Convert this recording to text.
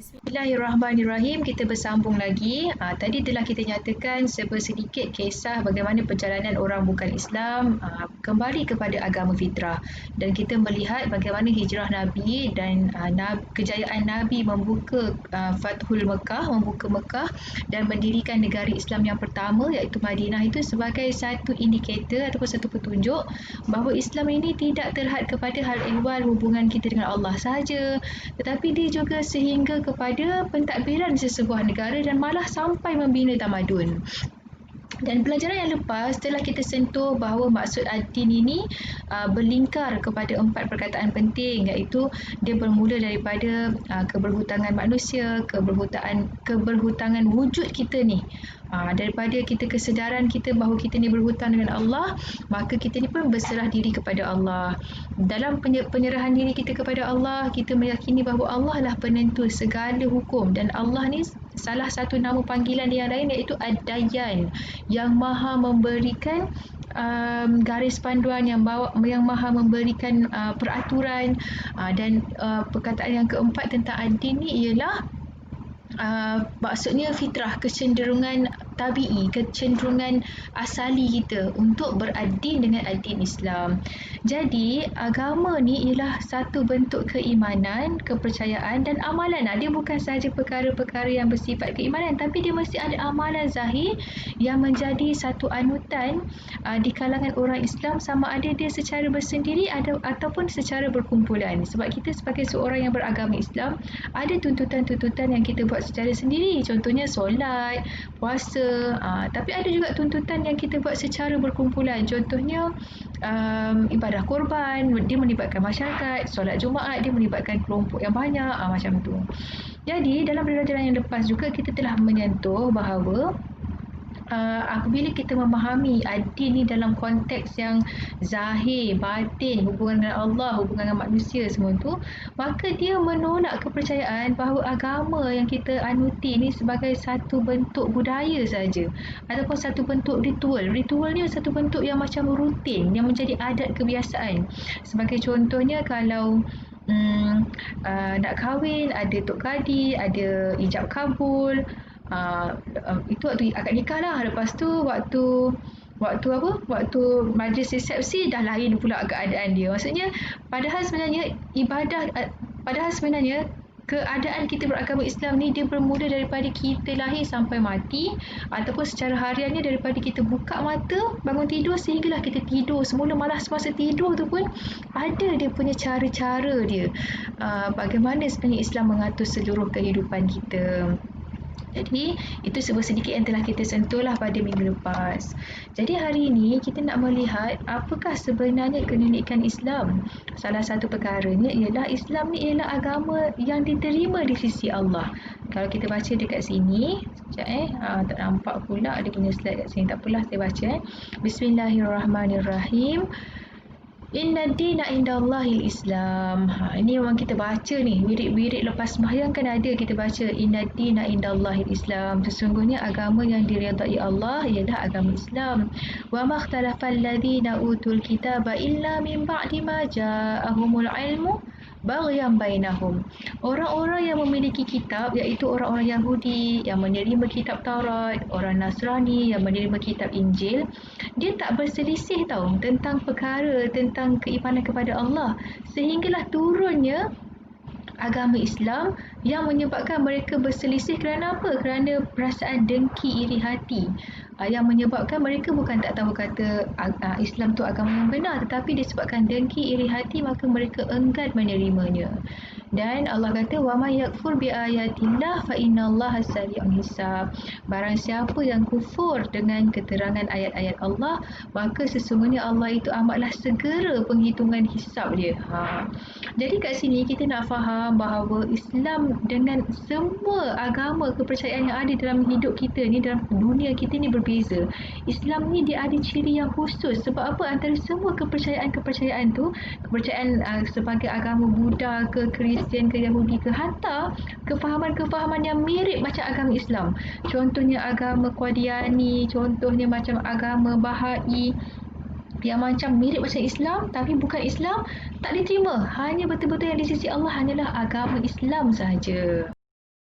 Bismillahirrahmanirrahim. Kita bersambung lagi. Tadi telah kita nyatakan sedikit kisah bagaimana perjalanan orang bukan Islam kembali kepada agama fitrah, dan kita melihat bagaimana hijrah Nabi dan kejayaan Nabi membuka Fathul Mekah, membuka Mekah dan mendirikan negara Islam yang pertama iaitu Madinah, itu sebagai satu indikator ataupun satu petunjuk bahawa Islam ini tidak terhad kepada hal ehwal hubungan kita dengan Allah sahaja, tetapi dia juga sehingga kepada pentadbiran sesebuah negara dan malah sampai membina tamadun. Dan pelajaran yang lepas telah kita sentuh bahawa maksud ad-din ini berlingkar kepada 4 perkataan penting, iaitu dia bermula daripada keberhutangan manusia, keberhutangan wujud kita ni. Daripada kita kesedaran kita bahawa kita ni berhutang dengan Allah, maka kita ni pun berserah diri kepada Allah. Dalam penyerahan diri kita kepada Allah, kita meyakini bahawa Allah lah penentu segala hukum, dan Allah ni salah satu nama panggilan yang lain iaitu Ad-Dayyan, yang maha memberikan garis panduan, yang maha memberikan peraturan. Dan perkataan yang keempat tentang ad-din ni ialah maksudnya fitrah, kecenderungan tabi'i, kecenderungan asali kita untuk beradin dengan ad-din Islam. Jadi agama ni ialah satu bentuk keimanan, kepercayaan dan amalan. Dia bukan sahaja perkara-perkara yang bersifat keimanan, tapi dia mesti ada amalan zahir yang menjadi satu anutan di kalangan orang Islam, sama ada dia secara bersendiri ataupun secara berkumpulan. Sebab kita sebagai seorang yang beragama Islam, ada tuntutan-tuntutan yang kita buat secara sendiri, contohnya solat, puasa, tapi ada juga tuntutan yang kita buat secara berkumpulan, contohnya ibadah korban, dia melibatkan masyarakat, solat Jumaat dia melibatkan kelompok yang banyak, macam tu. Jadi dalam pelajaran yang lepas juga kita telah menyentuh bahawa apabila kita memahami ad-din ni dalam konteks yang zahir, batin, hubungan dengan Allah, hubungan dengan manusia semua tu, maka dia menolak kepercayaan bahawa agama yang kita anuti ni sebagai satu bentuk budaya saja ataupun satu bentuk ritual. Ritual ni satu bentuk yang macam rutin, yang menjadi adat kebiasaan. Sebagai contohnya, kalau nak kahwin, ada tok kadi, ada ijab kabul, itu waktu akad nikah lah. Lepas tu waktu majlis resepsi dah lain pula keadaan dia. Maksudnya padahal sebenarnya keadaan kita beragama Islam ni dia bermula daripada kita lahir sampai mati, ataupun secara hariannya daripada kita buka mata, bangun tidur sehinggalah kita tidur. Semula malah semasa tidur tu pun ada dia punya cara-cara dia, bagaimana sebenarnya Islam mengatur seluruh kehidupan kita. Jadi itu sedikit yang telah kita sentuh lah pada minggu lepas. Jadi hari ini kita nak melihat apakah sebenarnya keunikan Islam. Salah satu perkaranya ialah Islam ni ialah agama yang diterima di sisi Allah. Kalau kita baca dekat sini, sekejap tak nampak pula ada punya slide kat sini. Tak apalah, saya baca. Bismillahirrahmanirrahim. Inna dina indallahil Islam. Ini memang kita baca ni, wirid-wirid lepas sembahyang kan ada kita baca inna dina indallahil Islam. Sesungguhnya agama yang diridai Allah ialah agama Islam. Wa makhtalafal ladzina utul kitaba illa min ba'di ma ja'ahumul ilmu baghyan bainahum. Orang-orang yang memiliki kitab, iaitu orang-orang Yahudi yang menerima kitab Taurat, orang Nasrani yang menerima kitab Injil, dia tak berselisih tentang perkara tentang keimanan kepada Allah, sehinggalah turunnya agama Islam yang menyebabkan mereka berselisih. Kerana apa? Kerana perasaan dengki, iri hati, yang menyebabkan mereka bukan tak tahu kata Islam tu agama yang benar, tetapi disebabkan dengki, iri hati, maka mereka enggan menerimanya. Dan Allah kata, wa may yakfur bi ayatillah fa innallaha sari'ul hisab. Barang siapa yang kufur dengan keterangan ayat-ayat Allah, maka sesungguhnya Allah itu amatlah segera penghitungan hisab dia. Jadi kat sini kita nak faham bahawa Islam dengan semua agama kepercayaan yang ada dalam hidup kita ni, dalam dunia kita ni berbeza. Islam ni dia ada ciri yang khusus. Sebab apa? Antara semua kepercayaan tu, kepercayaan sebagai agama Buddha ke Kristian ke Yahudi ke, hatta kefahaman-kefahaman yang mirip macam agama Islam. Contohnya agama Qadiani, contohnya macam agama Bahai, yang macam mirip macam Islam tapi bukan Islam, tak diterima. Hanya betul-betul yang di sisi Allah hanyalah agama Islam sahaja.